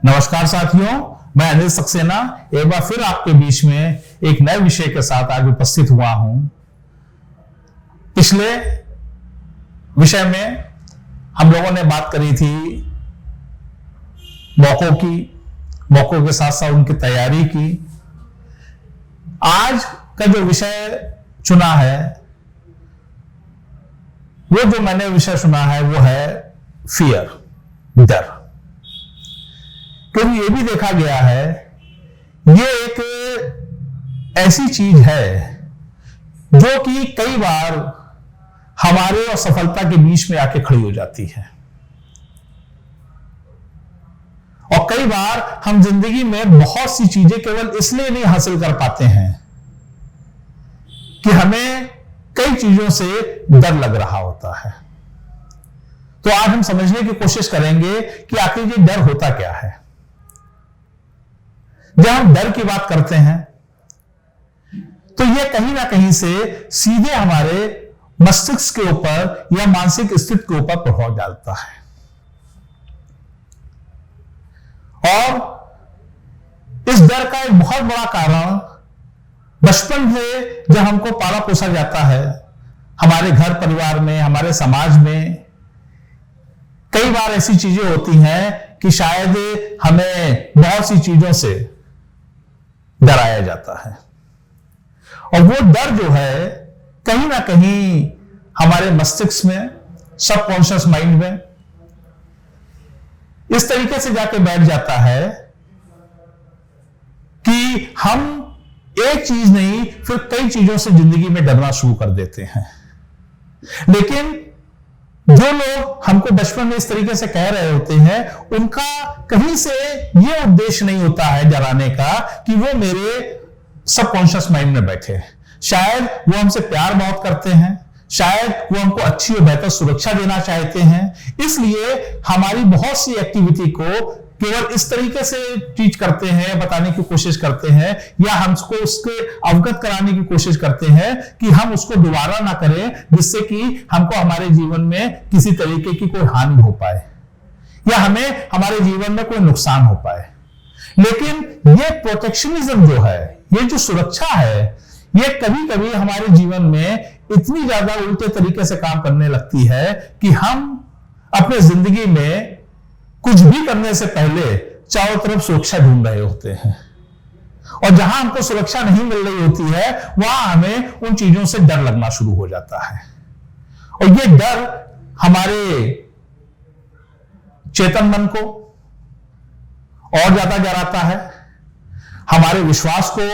नमस्कार साथियों, मैं अनिल सक्सेना एक बार फिर आपके बीच में एक नए विषय के साथ आज उपस्थित हुआ हूं। पिछले विषय में हम लोगों ने बात करी थी मौकों के साथ साथ उनकी तैयारी की। आज का जो विषय चुना है, वो जो मैंने विषय चुना है वो है फियर, डर। क्योंकि ये भी देखा गया है, ये एक ऐसी चीज है जो कि कई बार हमारे और सफलता के बीच में आके खड़ी हो जाती है। और कई बार हम जिंदगी में बहुत सी चीजें केवल इसलिए नहीं हासिल कर पाते हैं कि हमें कई चीजों से डर लग रहा होता है। तो आज हम समझने की कोशिश करेंगे कि आखिर ये डर होता क्या है। जब हम डर की बात करते हैं तो यह कहीं ना कहीं से सीधे हमारे मस्तिष्क के ऊपर या मानसिक स्थिति के ऊपर प्रभाव डालता है। और इस डर का एक बहुत बड़ा कारण बचपन से जब हमको पाला पोसा जाता है, हमारे घर परिवार में, हमारे समाज में कई बार ऐसी चीजें होती हैं कि शायद हमें बहुत सी चीजों से डराया जाता है। और वो डर जो है कहीं ना कहीं हमारे मस्तिष्क में, सबकॉन्शियस माइंड में इस तरीके से जाके बैठ जाता है कि हम एक चीज नहीं फिर कई चीजों से जिंदगी में डरना शुरू कर देते हैं। लेकिन जो लोग हमको बचपन में इस तरीके से कह रहे होते हैं, उनका कहीं से ये उद्देश्य नहीं होता है डराने का कि वो मेरे सबकॉन्शियस माइंड में बैठे। शायद वो हमसे प्यार बहुत करते हैं, शायद वो हमको अच्छी और बेहतर सुरक्षा देना चाहते हैं, इसलिए हमारी बहुत सी एक्टिविटी को केवल इस तरीके से टीच करते हैं, बताने की कोशिश करते हैं, या हमको उसके अवगत कराने की कोशिश करते हैं कि हम उसको दोबारा ना करें, जिससे कि हमको हमारे जीवन में किसी तरीके की कोई हानि हो पाए या हमें हमारे जीवन में कोई नुकसान हो पाए। लेकिन ये प्रोटेक्शनिज्म जो है, ये जो सुरक्षा है, ये कभी कभी हमारे जीवन में इतनी ज्यादा उल्टे तरीके से काम करने लगती है कि हम अपने जिंदगी में कुछ भी करने से पहले चारों तरफ सुरक्षा ढूंढ रहे होते हैं। और जहां हमको सुरक्षा नहीं मिल रही होती है, वहां हमें उन चीजों से डर लगना शुरू हो जाता है। और ये डर हमारे चेतन मन को और ज्यादा डराता है, हमारे विश्वास को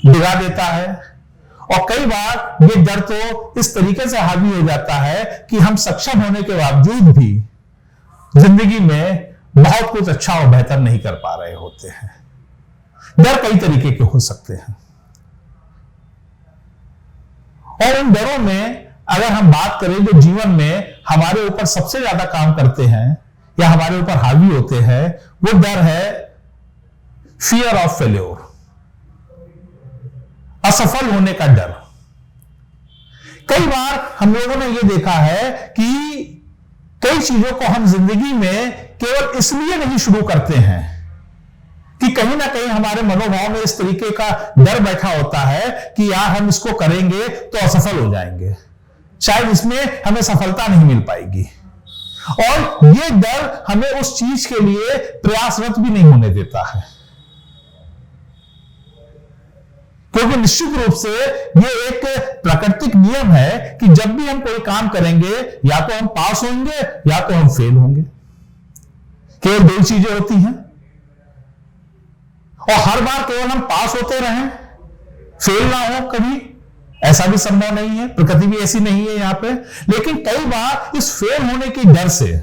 डिगा देता है। और कई बार ये डर तो इस तरीके से हावी हो जाता है कि हम सक्षम होने के बावजूद भी जिंदगी में बहुत कुछ अच्छा और बेहतर नहीं कर पा रहे होते हैं। डर कई तरीके के हो सकते हैं और इन डरों में अगर हम बात करें, जो जीवन में हमारे ऊपर सबसे ज्यादा काम करते हैं या हमारे ऊपर हावी होते हैं, वो डर है फियर ऑफ फेल्योर, असफल होने का डर। कई बार हम लोगों ने यह देखा है कि कई चीजों को हम जिंदगी में केवल इसलिए नहीं शुरू करते हैं कि कहीं ना कहीं हमारे मनोभाव में इस तरीके का डर बैठा होता है कि यार हम इसको करेंगे तो असफल हो जाएंगे, शायद इसमें हमें सफलता नहीं मिल पाएगी। और ये डर हमें उस चीज के लिए प्रयासरत भी नहीं होने देता है, क्योंकि निश्चित रूप से ये एक प्राकृतिक नियम है कि जब भी हम कोई काम करेंगे, या तो हम पास होंगे या तो हम फेल होंगे। केवल दो चीजें होती हैं। और हर बार केवल हम पास होते रहें, फेल ना हो कभी, ऐसा भी संभव नहीं है। प्रकृति भी ऐसी नहीं है यहां पे। लेकिन कई बार इस फेल होने के डर से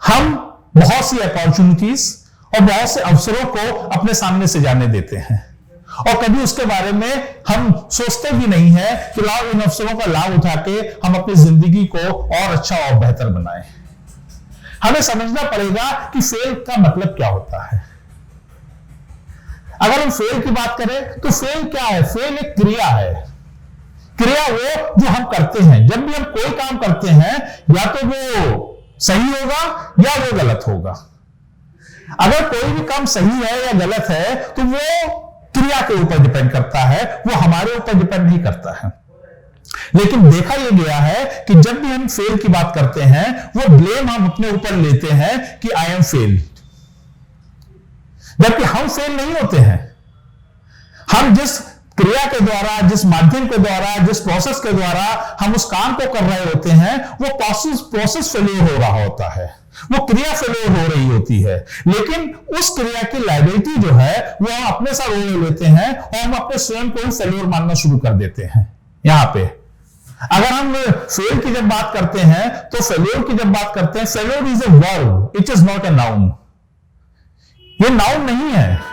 हम बहुत सी अपॉर्चुनिटीज और बहुत से अवसरों को अपने सामने से जाने देते हैं, और कभी उसके बारे में हम सोचते भी नहीं है कि लाओ इन अवसरों का लाभ उठा के हम अपनी जिंदगी को और अच्छा और बेहतर बनाएं। हमें समझना पड़ेगा कि फेल का मतलब क्या होता है। अगर हम फेल की बात करें तो फेल क्या है? फेल एक क्रिया है। क्रिया वो जो हम करते हैं। जब भी हम कोई काम करते हैं, या तो वो सही होगा या वो गलत होगा। अगर कोई भी काम सही है या गलत है तो वो क्रिया के ऊपर डिपेंड करता है, वो हमारे ऊपर डिपेंड नहीं करता है। लेकिन देखा यह गया है कि जब भी हम फेल की बात करते हैं, वो ब्लेम हम अपने ऊपर लेते हैं कि आई एम फेल, जबकि हम फेल नहीं होते हैं। हम जिस क्रिया के द्वारा, जिस माध्यम के द्वारा, जिस प्रोसेस के द्वारा हम उस काम को कर रहे होते हैं, वो प्रोसेस फेलियर हो रहा होता है, वो क्रिया फेलियर हो रही होती है। लेकिन उस क्रिया की लायबिलिटी जो है वो हम अपने साथ ले लेते हैं और हम अपने स्वयं को फेलियर मानना शुरू कर देते हैं। यहां पे अगर हम फेल की जब बात करते हैं तो फेलियर की जब बात करते हैं, failure is a verb, it is not a noun. ये नाउन नहीं है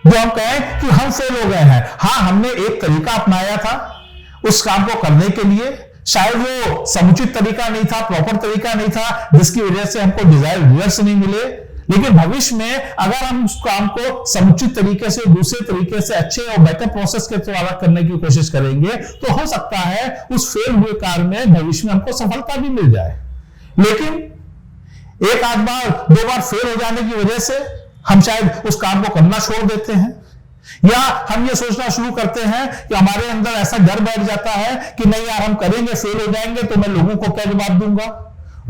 जो हम कहें कि हम फेल हो गए हैं। हाँ, हमने एक तरीका अपनाया था उस काम को करने के लिए, शायद वो समुचित तरीका नहीं था, प्रॉपर तरीका नहीं था, जिसकी वजह से हमको डिजायर रिजल्ट्स नहीं मिले। लेकिन भविष्य में अगर हम उस काम को समुचित तरीके से, दूसरे तरीके से, अच्छे और बेहतर प्रोसेस के द्वारा करने की कोशिश करेंगे तो हो सकता है उस फेल हुए कार्य में भविष्य में हमको सफलता भी मिल जाए। लेकिन एक आध बार, दो बार फेल हो जाने की वजह से हम शायद उस काम को करना छोड़ देते हैं, या हम ये सोचना शुरू करते हैं कि हमारे अंदर ऐसा डर बैठ जाता है कि नहीं यार, हम करेंगे, फेल हो जाएंगे तो मैं लोगों को क्या जवाब दूंगा,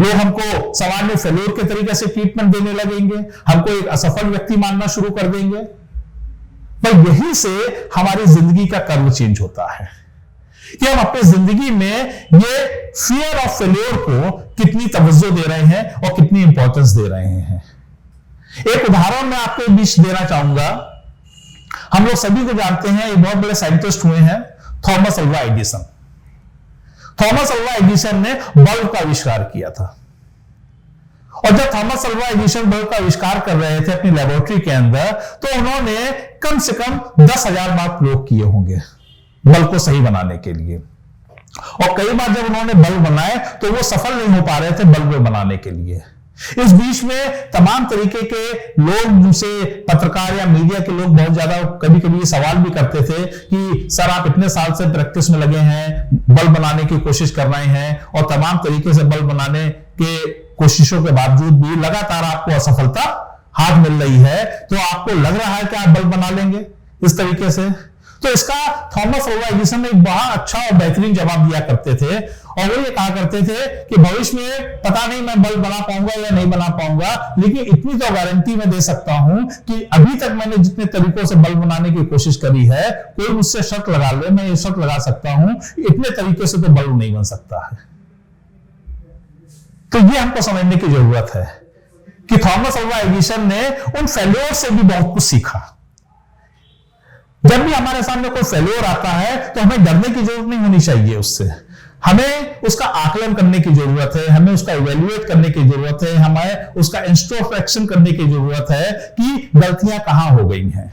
लोग हमको सामान्य फेलियर के तरीके से ट्रीटमेंट देने लगेंगे, हमको एक असफल व्यक्ति मानना शुरू कर देंगे। पर यही से हमारी जिंदगी का कर्व चेंज होता है कि हम अपनी जिंदगी में ये फियर ऑफ फेलियर को कितनी तवज्जो दे रहे हैं और कितनी इंपॉर्टेंस दे रहे हैं। एक उदाहरण मैं आपको बीच देना चाहूंगा। हम लोग सभी को जानते हैं, एक बहुत बड़े साइंटिस्ट हुए हैं, Thomas Alva Edison. Thomas Alva Edison ने बल्ब का आविष्कार किया था, और जब थॉमस अल्वा एडिसन बल्ब का आविष्कार कर रहे थे अपनी लेबोरेटरी के अंदर, तो उन्होंने कम से कम 10,000 बार प्रयोग किए होंगे बल्ब को सही बनाने के लिए। और कई बार जब उन्होंने बल्ब बनाए तो वो सफल नहीं हो पा रहे थे बल्ब बनाने के लिए। इस बीच में तमाम तरीके के लोग, उनसे पत्रकार या मीडिया के लोग बहुत ज्यादा कभी कभी सवाल भी करते थे कि सर, आप इतने साल से प्रैक्टिस में लगे हैं, बल्ब बनाने की कोशिश कर रहे हैं, और तमाम तरीके से बल्ब बनाने के कोशिशों के बावजूद भी लगातार आपको असफलता हाथ मिल रही है, तो आपको लग रहा है कि आप बल्ब बना लेंगे इस तरीके से? तो इसका थॉमस अल्वा एडिसन ने एक बहुत अच्छा और बेहतरीन जवाब दिया करते थे, और वो ये कहा करते थे कि भविष्य में पता नहीं मैं बल्ब बना पाऊंगा या नहीं बना पाऊंगा, लेकिन इतनी तो गारंटी मैं दे सकता हूं कि अभी तक मैंने जितने तरीकों से बल्ब बनाने की कोशिश करी है, कोई मुझसे शर्त लगा ले, मैं ये शर्त लगा सकता हूं, इतने तरीके से तो बल्ब नहीं बन सकता है। तो ये हमको समझने की जरूरत है कि थॉमस अल्वा एडिसन ने उन फेल्योर से भी बहुत कुछ सीखा। जब भी हमारे सामने कोई फेल्योर आता है तो हमें डरने की जरूरत नहीं होनी चाहिए उससे, हमें उसका आकलन करने की जरूरत है, हमें उसका इवेल्युएट करने की जरूरत है, हमें उसका इंट्रोस्पेक्शन करने की जरूरत है कि गलतियां कहां हो गई हैं,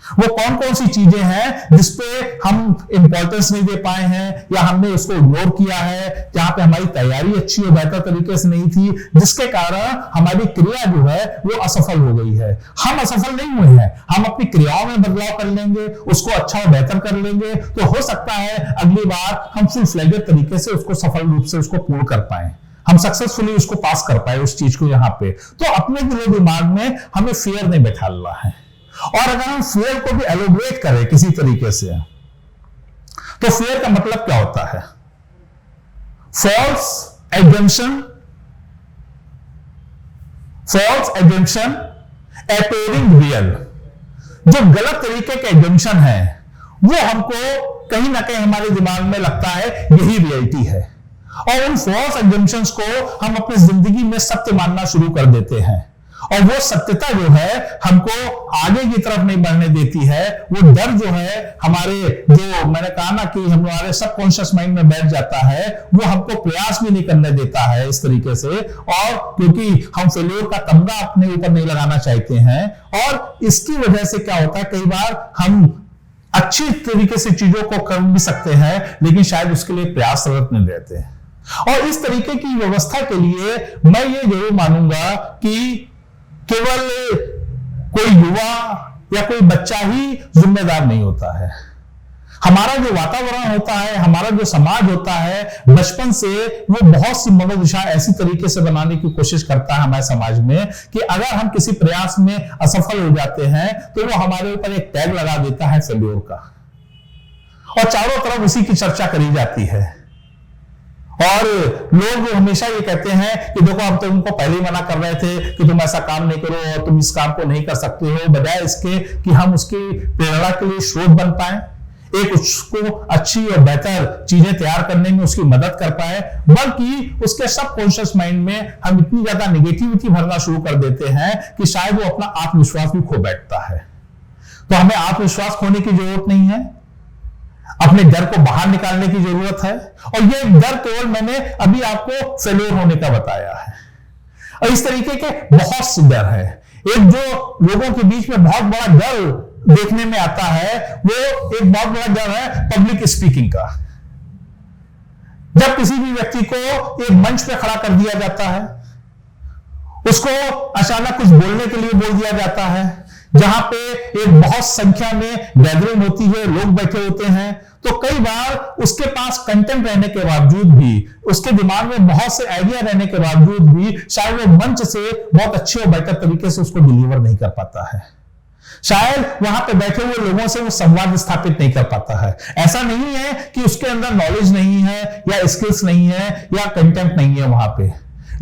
वो कौन कौन सी चीजें हैं जिसपे हम इंपॉर्टेंस नहीं दे पाए हैं, या हमने उसको इग्नोर किया है, जहां पे हमारी तैयारी अच्छी और बेहतर तरीके से नहीं थी, जिसके कारण हमारी क्रिया जो है वो असफल हो गई है। हम असफल नहीं हुए हैं, हम अपनी क्रियाओं में बदलाव कर लेंगे, उसको अच्छा और बेहतर कर लेंगे, तो हो सकता है अगली बार हम फुल फ्लेजेड तरीके से उसको सफल रूप से उसको पूर्ण कर पाए, हम सक्सेसफुली उसको पास कर पाए उस चीज को। यहाँ पे तो अपने दिमाग में हमें फियर नहीं बैठाना है, और अगर हम फियर को भी एलोब्रेट करें किसी तरीके से, तो फियर का मतलब क्या होता है? False assumption appearing real. जो गलत तरीके के एजम्पशन है वो हमको कहीं ना कहीं हमारे दिमाग में लगता है यही रियलिटी है, और उन फॉल्स एजम्पशंस को हम अपनी जिंदगी में सत्य मानना शुरू कर देते हैं, और वो सत्यता जो है हमको आगे की तरफ नहीं बढ़ने देती है। वो डर जो है हमारे, जो मैंने कहा ना कि हमारे सबकॉन्शियस माइंड में बैठ जाता है, वो हमको प्रयास भी नहीं करने देता है इस तरीके से, और क्योंकि हम फेल्योर का तमगा अपने ऊपर नहीं लगाना चाहते हैं, और इसकी वजह से क्या होता है, कई बार हम अच्छी तरीके से चीजों को कर भी सकते हैं, लेकिन शायद उसके लिए प्रयासरत नहीं रहते हैं। और इस तरीके की व्यवस्था के लिए मैं ये जरूर मानूंगा कि केवल कोई युवा या कोई बच्चा ही जिम्मेदार नहीं होता है। हमारा जो वातावरण होता है, हमारा जो समाज होता है, बचपन से वो बहुत सी मनोदशा ऐसी तरीके से बनाने की कोशिश करता है हमारे समाज में कि अगर हम किसी प्रयास में असफल हो जाते हैं तो वो हमारे ऊपर एक टैग लगा देता है फेल्योर का, और चारों तरफ उसी की चर्चा करी जाती है। और लोग हमेशा ये कहते हैं कि देखो, हम तो उनको पहले ही मना कर रहे थे कि तुम ऐसा काम नहीं करो और तुम इस काम को नहीं कर सकते हो, बजाय इसके कि हम उसकी प्रेरणा के लिए स्रोत बन पाए, एक उसको अच्छी और बेहतर चीजें तैयार करने में उसकी मदद कर पाए, बल्कि उसके सबकॉन्शियस माइंड में हम इतनी ज्यादा नेगेटिविटी भरना शुरू कर देते हैं कि शायद वो अपना आत्मविश्वास भी खो बैठता है। तो हमें आत्मविश्वास खोने की जरूरत नहीं है, अपने डर को बाहर निकालने की जरूरत है। और ये डर केवल मैंने अभी आपको फेलियर होने का बताया है, और इस तरीके के बहुत से डर है। एक जो लोगों के बीच में बहुत बड़ा डर देखने में आता है, वो एक बहुत बड़ा डर है पब्लिक स्पीकिंग का। जब किसी भी व्यक्ति को एक मंच पे खड़ा कर दिया जाता है, उसको अचानक कुछ बोलने के लिए बोल दिया जाता है, जहां पे एक बहुत संख्या में गैदरिंग होती है, लोग बैठे होते हैं, तो कई बार उसके पास कंटेंट रहने के बावजूद भी, उसके दिमाग में बहुत से आइडिया रहने के बावजूद भी शायद वो मंच से बहुत अच्छे और बेहतर तरीके से उसको डिलीवर नहीं कर पाता है। शायद वहां पे बैठे हुए लोगों से वो संवाद स्थापित नहीं कर पाता है। ऐसा नहीं है कि उसके अंदर नॉलेज नहीं है या स्किल्स नहीं है या कंटेंट नहीं है वहां पे,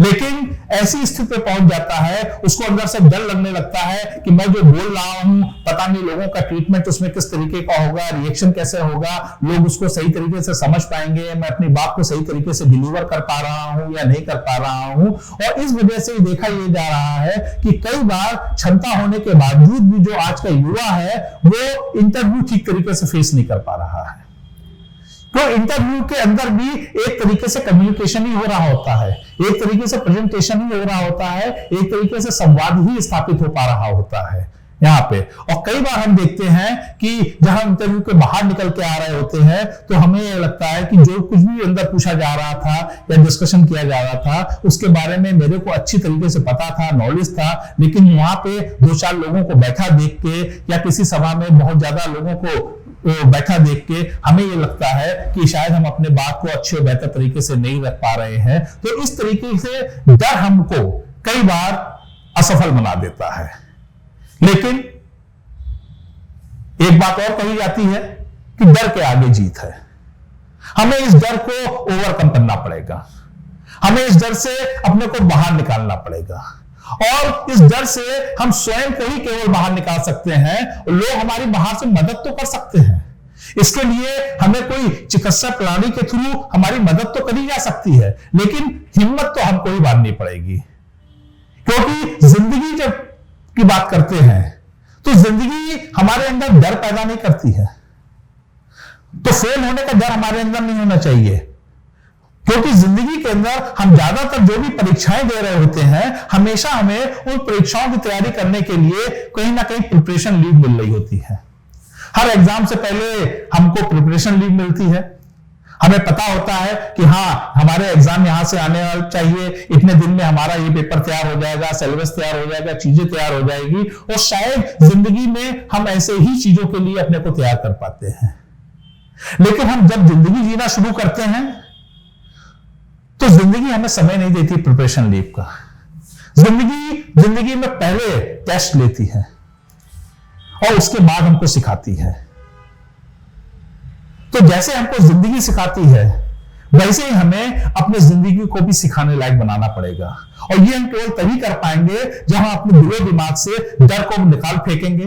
लेकिन ऐसी स्थिति पे पहुंच जाता है, उसको अंदर से डर लगने लगता है कि मैं जो बोल रहा हूं, पता नहीं लोगों का ट्रीटमेंट उसमें किस तरीके का होगा, रिएक्शन कैसे होगा, लोग उसको सही तरीके से समझ पाएंगे, मैं अपनी बात को सही तरीके से डिलीवर कर पा रहा हूं या नहीं कर पा रहा हूं। और इस वजह से देखा यह जा रहा है कि कई बार क्षमता होने के बावजूद भी जो आज का युवा है वो इंटरव्यू ठीक तरीके से फेस नहीं कर पा रहा है। तो इंटरव्यू के अंदर भी एक तरीके से कम्युनिकेशन ही हो रहा होता है, एक तरीके से प्रेजेंटेशन ही हो रहा होता है, एक तरीके से संवाद ही स्थापित हो पा रहा होता है यहाँ पे। और कई बार हम देखते हैं कि जहां इंटरव्यू के बाहर निकल के आ रहे होते हैं तो हमें यह लगता है कि जो कुछ भी अंदर पूछा जा रहा था या डिस्कशन किया जा रहा था उसके बारे में मेरे को अच्छी तरीके से पता था, नॉलेज था, लेकिन वहां पे 2-4 लोगों को बैठा देख के या किसी सभा में बहुत ज्यादा लोगों को बैठा देख के हमें ये लगता है कि शायद हम अपने बात को अच्छे और बेहतर तरीके से नहीं रख पा रहे हैं। तो इस तरीके से डर हमको कई बार असफल बना देता है। लेकिन एक बात और कही जाती है कि डर के आगे जीत है। हमें इस डर को ओवरकम करना पड़ेगा, हमें इस डर से अपने को बाहर निकालना पड़ेगा, और इस डर से हम स्वयं को ही केवल बाहर निकाल सकते हैं। लोग हमारी बाहर से मदद तो कर सकते हैं, इसके लिए हमें कोई चिकित्सा प्रणाली के थ्रू हमारी मदद तो करी जा सकती है, लेकिन हिम्मत तो हमको ही बांधनी पड़ेगी। क्योंकि जिंदगी जब की बात करते हैं तो जिंदगी हमारे अंदर डर पैदा नहीं करती है, तो फेल होने का डर हमारे अंदर नहीं होना चाहिए। क्योंकि जिंदगी के अंदर हम ज्यादातर जो भी परीक्षाएं दे रहे होते हैं, हमेशा हमें उन परीक्षाओं की तैयारी करने के लिए कहीं ना कहीं प्रिपरेशन लीव मिल रही होती है। हर एग्जाम से पहले हमको प्रिपरेशन लीव मिलती है, हमें पता होता है कि हाँ हमारे एग्जाम यहां से आने वाले चाहिए, इतने दिन में हमारा ये पेपर तैयार हो जाएगा, सिलेबस तैयार हो जाएगा, चीजें तैयार हो जाएगी, और शायद जिंदगी में हम ऐसे ही चीजों के लिए अपने को तैयार कर पाते हैं। लेकिन हम जब जिंदगी जीना शुरू करते हैं तो जिंदगी हमें समय नहीं देती प्रिपरेशन लीव का। जिंदगी में पहले टेस्ट लेती है और उसके बाद हमको सिखाती है। तो जैसे हमको जिंदगी सिखाती है वैसे ही हमें अपने जिंदगी को भी सिखाने लायक बनाना पड़ेगा, और ये हम केवल तभी कर पाएंगे जब हम अपने दिलो दिमाग से डर को निकाल फेंकेंगे,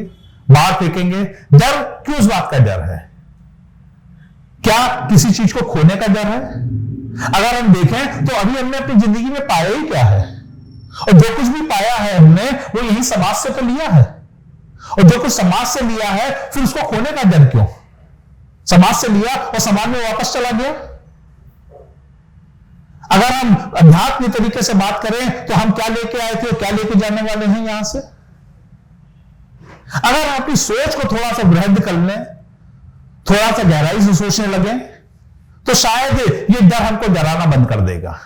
बाहर फेंकेंगे। डर किस बात का डर है? क्या किसी चीज को खोने का डर है? अगर हम देखें तो अभी हमने अपनी जिंदगी में पाया ही क्या है, और जो कुछ भी पाया है हमने वो यही समाज से तो लिया है, और जो कुछ समाज से लिया है फिर उसको खोने का डर क्यों? समाज से लिया और समाज में वापस चला गया। अगर हम अध्यात्म तरीके से बात करें तो हम क्या लेके आए थे और क्या लेके जाने वाले हैं यहां से। अगर आप अपनी सोच को थोड़ा सा वृहद कर लें, थोड़ा सा गहराई से सोचने लगे, तो शायद ये डर हमको डराना बंद कर देगा।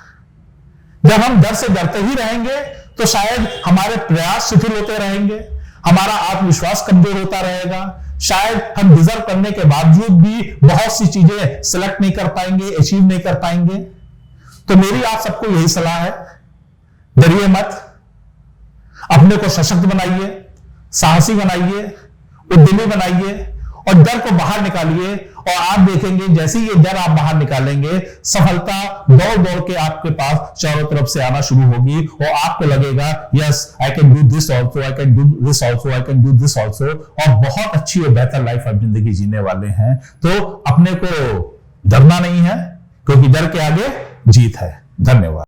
जब हम डर से डरते ही रहेंगे तो शायद हमारे प्रयास शिथिल होते रहेंगे, हमारा आत्मविश्वास कमजोर होता रहेगा, शायद हम डिजर्व करने के बावजूद भी बहुत सी चीजें सिलेक्ट नहीं कर पाएंगे, अचीव नहीं कर पाएंगे। तो मेरी आप सबको यही सलाह है, डरिए मत, अपने को सशक्त बनाइए, साहसी बनाइए, उद्यमी बनाइए और डर को बाहर निकालिए। और आप देखेंगे जैसे ही ये डर आप बाहर निकालेंगे, सफलता दौड़ दौड़ के आपके पास चारों तरफ से आना शुरू होगी और आपको लगेगा yes I can do this also, I can do this also, I can do this also, और बहुत अच्छी और बेहतर लाइफ आप जिंदगी जीने वाले हैं। तो अपने को डरना नहीं है, क्योंकि डर के आगे जीत है। धन्यवाद।